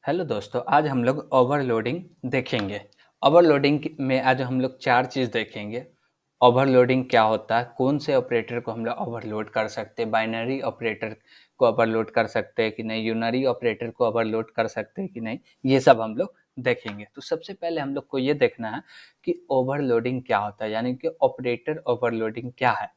Hello दोस्तों, आज हम लोग ओवरलोडिंग देखेंगे। में आज हम लोग 4 चीज़ देखेंगे। ओवरलोडिंग क्या होता है, कौन से ऑपरेटर को हम लोग ओवरलोड कर सकते हैं, बाइनरी ऑपरेटर को ओवरलोड कर सकते हैं कि नहीं, यूनरी ऑपरेटर को ओवरलोड कर सकते हैं कि नहीं, ये सब हम लोग देखेंगे। तो सबसे पहले हम लोग को ये देखना है कि ओवरलोडिंग क्या होता है, यानी कि ऑपरेटर ओवरलोडिंग क्या है।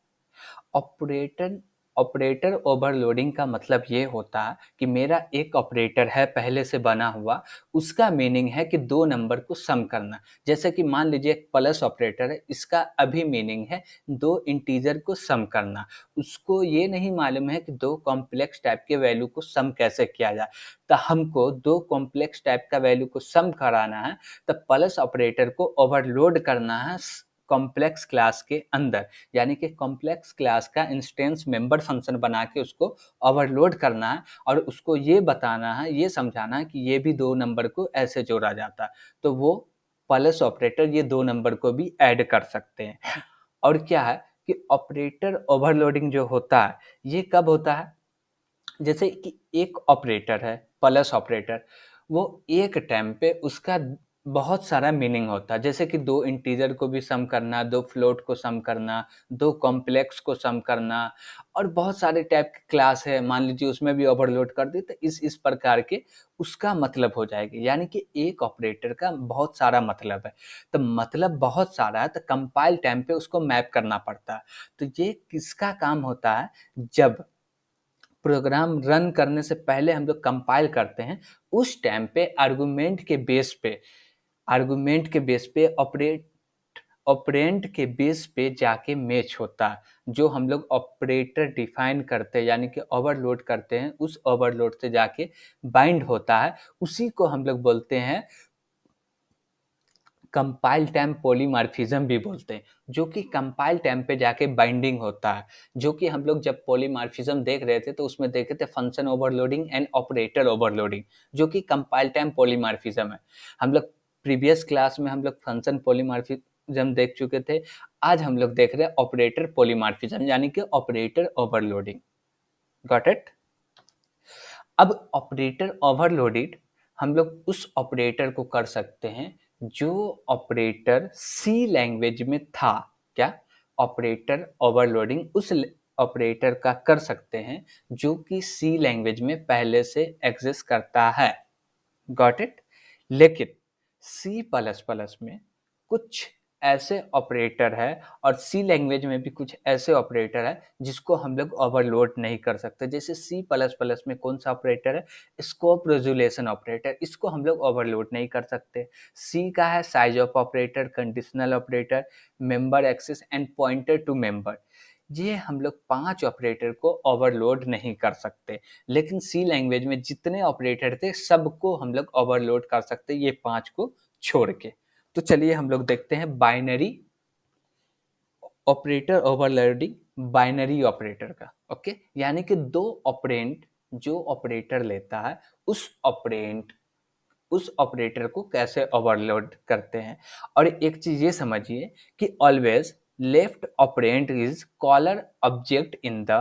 ऑपरेटर ऑपरेटर ओवरलोडिंग का मतलब ये होता है कि मेरा एक ऑपरेटर है पहले से बना हुआ, उसका मीनिंग है कि दो नंबर को सम करना। जैसे कि मान लीजिए एक प्लस ऑपरेटर है, इसका अभी मीनिंग है दो इंटीजर को सम करना। उसको ये नहीं मालूम है कि दो कॉम्प्लेक्स टाइप के वैल्यू को सम कैसे किया जाए, तो हमको दो कॉम्प्लेक्स टाइप का वैल्यू को सम कराना है। तो प्लस ऑपरेटर को ओवरलोड करना है कॉम्प्लेक्स क्लास के अंदर, यानी कि कॉम्प्लेक्स क्लास का इंस्टेंस मेंबर फंक्शन बना के उसको ओवरलोड करना है और उसको ये बताना है, ये समझाना है कि ये भी दो नंबर को ऐसे जोड़ा जाता है। तो वो प्लस ऑपरेटर ये दो नंबर को भी ऐड कर सकते हैं। और क्या है कि ऑपरेटर ओवरलोडिंग जो होता है ये कब होता है, जैसे कि एक ऑपरेटर है प्लस ऑपरेटर, वो एक टाइम पे उसका बहुत सारा मीनिंग होता है। जैसे कि दो इंटीजर को भी सम करना, दो फ्लोट को सम करना, दो कॉम्प्लेक्स को सम करना, और बहुत सारे टाइप के क्लास है, मान लीजिए उसमें भी ओवरलोड कर दी तो इस प्रकार के उसका मतलब हो जाएगी। यानी कि एक ऑपरेटर का बहुत सारा मतलब है, तो मतलब बहुत सारा है तो कंपाइल टाइम पे उसको मैप करना पड़ता है। तो ये किसका काम होता है, जब प्रोग्राम रन करने से पहले हम लोग कंपाइल करते हैं, उस टाइम पे आर्गुमेंट के बेस पे ऑपरेंड के बेस पे जाके मैच होता है। जो हम लोग ऑपरेटर डिफाइन करते हैं यानी कि ओवरलोड करते हैं, उस ओवरलोड से जाके बाइंड होता है, उसी को हम लोग बोलते हैं कंपाइल टाइम पॉलीमॉर्फिज्म भी बोलते हैं, जो कि कंपाइल टाइम पे जाके बाइंडिंग होता है। जो कि हम लोग जब पॉलीमॉर्फिज्म देख रहे थे तो उसमें देखे थे function overloading and operator overloading, जो कि कंपाइल टाइम पॉलीमॉर्फिज्म है। हम लोग प्रीवियस क्लास में हम लोग फंक्शन पॉलीमॉर्फिज्म देख चुके थे। आज हम लोग देख रहे हैं ऑपरेटर पॉलीमॉर्फिज्म यानी कि ऑपरेटर ओवरलोडिंग। Got it. अब ऑपरेटर ओवरलोडेड हम लोग उस ऑपरेटर को कर सकते हैं जो ऑपरेटर सी लैंग्वेज में था। क्या, ऑपरेटर ओवरलोडिंग उस ऑपरेटर का कर सकते हैं जो कि सी लैंग्वेज में पहले से एग्जिस्ट करता है। Got it. लेकिन सी प्लस प्लस में कुछ ऐसे ऑपरेटर है और सी लैंग्वेज में भी कुछ ऐसे ऑपरेटर है जिसको हम लोग ओवरलोड नहीं कर सकते। जैसे सी प्लस प्लस में कौन सा ऑपरेटर है, स्कोप रेजोल्यूशन ऑपरेटर, इसको हम लोग ओवरलोड नहीं कर सकते। सी का है size of operator, conditional operator, member access and pointer to member. ये हम लोग 5 ऑपरेटर को ओवरलोड नहीं कर सकते। लेकिन सी लैंग्वेज में जितने ऑपरेटर थे सबको हम लोग ओवरलोड कर सकते, ये 5 को छोड़ के। तो चलिए हम लोग देखते हैं binary operator overloading, binary operator का। ओके, यानी कि दो ऑपरेंट जो ऑपरेटर लेता है, उस ऑपरेटर को कैसे ओवरलोड करते हैं। और एक चीज ये समझिए कि always left operand is caller object in the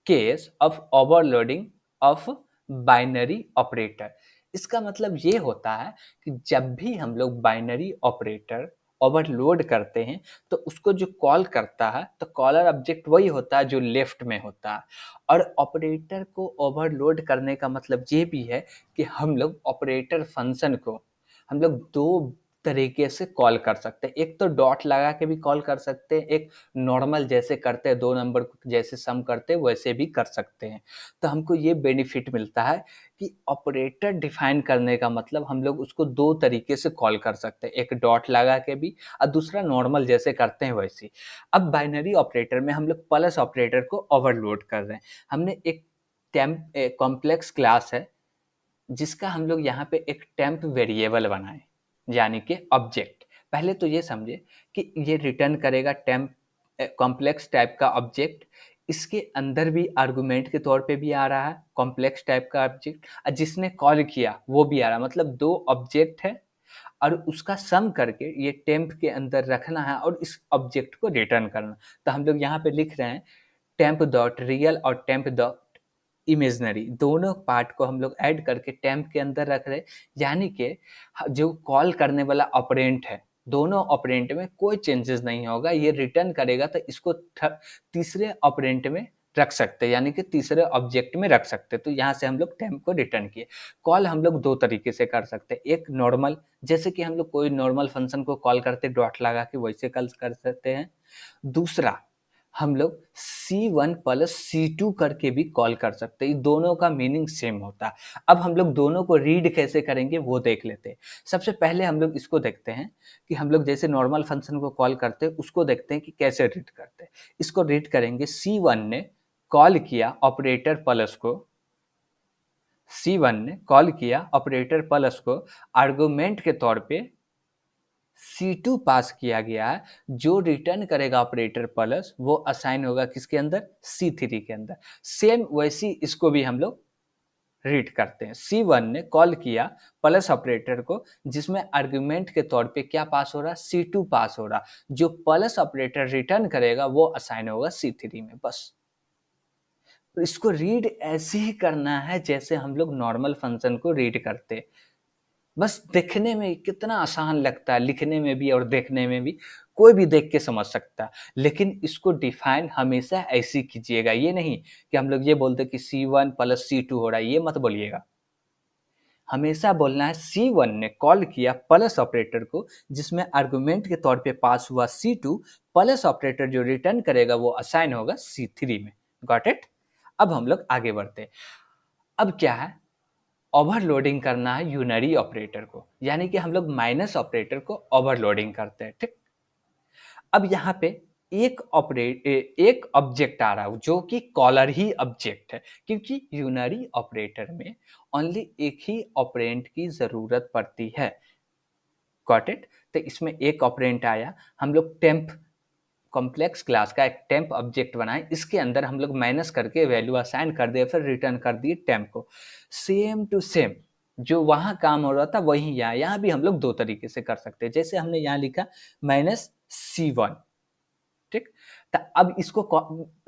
case of overloading of binary operator. इसका मतलब ये होता है कि जब भी हम लोग बाइनरी ऑपरेटर ओवरलोड करते हैं तो उसको जो कॉल करता है, तो कॉलर ऑब्जेक्ट वही होता है जो लेफ्ट में होता है। और ऑपरेटर को ओवरलोड करने का मतलब ये भी है कि हम लोग ऑपरेटर फंक्शन को हम लोग दो तरीके से कॉल कर सकते हैं। एक तो डॉट लगा के भी कॉल कर सकते हैं, एक नॉर्मल जैसे करते हैं दो नंबर को जैसे सम करते हैं वैसे भी कर सकते हैं। तो हमको ये बेनिफिट मिलता है कि ऑपरेटर डिफाइन करने का मतलब हम लोग उसको दो तरीके से कॉल कर सकते हैं, एक डॉट लगा के भी और दूसरा नॉर्मल जैसे करते हैं वैसे। अब बाइनरी ऑपरेटर में हम लोग प्लस ऑपरेटर को ओवरलोड कर रहे हैं। हमने एक टेम्प कॉम्प्लेक्स क्लास है जिसका हम लोग यहाँ पे एक टेम्प वेरिएबल बनाए, यानी कि ऑब्जेक्ट। पहले तो ये समझे कि ये रिटर्न करेगा टेम्प कॉम्प्लेक्स टाइप का ऑब्जेक्ट। इसके अंदर भी आर्गुमेंट के तौर पे भी आ रहा है कॉम्प्लेक्स टाइप का ऑब्जेक्ट, और जिसने कॉल किया वो भी आ रहा है। मतलब दो ऑब्जेक्ट है और उसका सम करके ये टेम्प के अंदर रखना है और इस ऑब्जेक्ट को रिटर्न करना। तो हम लोग यहाँ पे लिख रहे हैं टेम्प डॉट रियल और टेम्प डॉट इमेजिनरी, दोनों पार्ट को हम लोग ऐड करके टेम्प के अंदर रख रहे हैं, यानी कि जो कॉल करने वाला ऑपरेंट है, दोनों ऑपरेंट में कोई चेंजेस नहीं होगा। ये रिटर्न करेगा तो इसको तीसरे ऑपरेंट में रख सकते हैं, यानी कि तीसरे ऑब्जेक्ट में रख सकते हैं। तो यहाँ से हम लोग टेम्प को रिटर्न किए। कॉल हम लोग दो तरीके से कर सकते हैं, एक नॉर्मल, जैसे कि हम लोग कोई नॉर्मल फंक्शन को कॉल करते डॉट लगा के, वैसे कॉल कर सकते हैं। दूसरा, हम लोग C1 प्लस C2 करके भी कॉल कर सकते हैं। दोनों का मीनिंग सेम होता है। अब हम लोग दोनों को रीड कैसे करेंगे वो देख लेते हैं। सबसे पहले हम लोग इसको देखते हैं कि हम लोग जैसे नॉर्मल फंक्शन को कॉल करते हैं, उसको देखते हैं कि कैसे रीड करते हैं। इसको रीड करेंगे, C1 ने कॉल किया ऑपरेटर प्लस को, C1 ने कॉल किया ऑपरेटर प्लस को, आर्गुमेंट के तौर पे C2 पास किया गया है। जो रिटर्न करेगा ऑपरेटर प्लस वो असाइन होगा किसके अंदर, C3 के अंदर। सेम वैसी इसको भी हम लोग रीड करते हैं। C1 ने कॉल किया प्लस ऑपरेटर को, जिसमें आर्गुमेंट के तौर पे क्या पास हो रहा, C2 पास हो रहा। जो प्लस ऑपरेटर रिटर्न करेगा वो असाइन होगा C3 में, बस। तो इसको रीड ऐसे ही करना है जैसे हम लोग नॉर्मल फंक्शन को रीड करते। बस देखने में कितना आसान लगता है, लिखने में भी और देखने में भी, कोई भी देख के समझ सकता है। लेकिन इसको डिफाइन हमेशा ऐसे ही कीजिएगा, ये नहीं कि हम लोग ये बोलते कि C1 प्लस C2 हो रहा है, ये मत बोलिएगा। हमेशा बोलना है C1 ने कॉल किया प्लस ऑपरेटर को, जिसमें आर्गुमेंट के तौर पे पास हुआ C2, प्लस ऑपरेटर जो रिटर्न करेगा वो असाइन होगा C3 में। Got it? अब हम लोग आगे बढ़ते हैं। अब क्या है, ओवरलोडिंग करना है यूनरी ऑपरेटर को, यानी कि हम लोग माइनस ऑपरेटर को ओवरलोडिंग करते हैं, ठीक। अब यहाँ पे एक ऑब्जेक्ट आ रहा है जो कि कॉलर ही ऑब्जेक्ट है, क्योंकि यूनरी ऑपरेटर में ओनली एक ही ऑपरेंट की जरूरत पड़ती है। Got it? तो इसमें एक ऑपरेंट आया, हम लोग टेम्प कॉम्प्लेक्स क्लास का एक टेम्प ऑब्जेक्ट बनाए, इसके अंदर हम लोग माइनस करके वैल्यू असाइन कर दिए, फिर रिटर्न कर दिए टेम्प को। सेम टू सेम जो वहां काम हो रहा था वही यहाँ भी हम लोग दो तरीके से कर सकते हैं। जैसे हमने यहाँ लिखा -C1, ठीक। तो अब इसको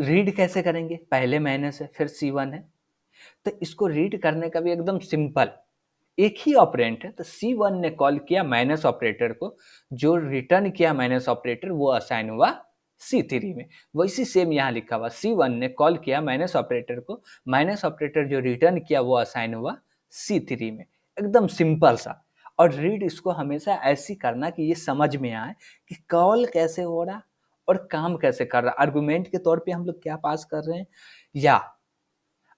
रीड कैसे करेंगे, पहले माइनस है फिर C1 है, तो इसको रीड करने का भी एकदम सिंपल, एक ही ऑपरेंट है। तो C1 ने कॉल किया माइनस ऑपरेटर को, जो रिटर्न किया माइनस ऑपरेटर वो असाइन हुआ C3 में। वैसे सेम यहाँ लिखा हुआ, C1 ने कॉल किया माइनस ऑपरेटर को, माइनस ऑपरेटर जो रिटर्न किया वो असाइन हुआ C3 में। एकदम सिंपल सा। और रीड इसको हमेशा ऐसी करना कि ये समझ में आए कि कॉल कैसे हो रहा और काम कैसे कर रहा। आर्गुमेंट के तौर पे हम लोग क्या पास कर रहे हैं, या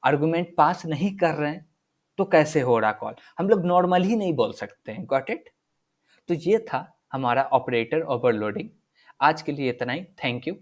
आर्गुमेंट पास नहीं कर रहे हैं तो कैसे हो रहा कॉल, हम लोग नॉर्मल ही नहीं बोल सकते हैं। Got it? तो ये था हमारा ऑपरेटर ओवरलोडिंग। आज के लिए इतना ही। Thank you.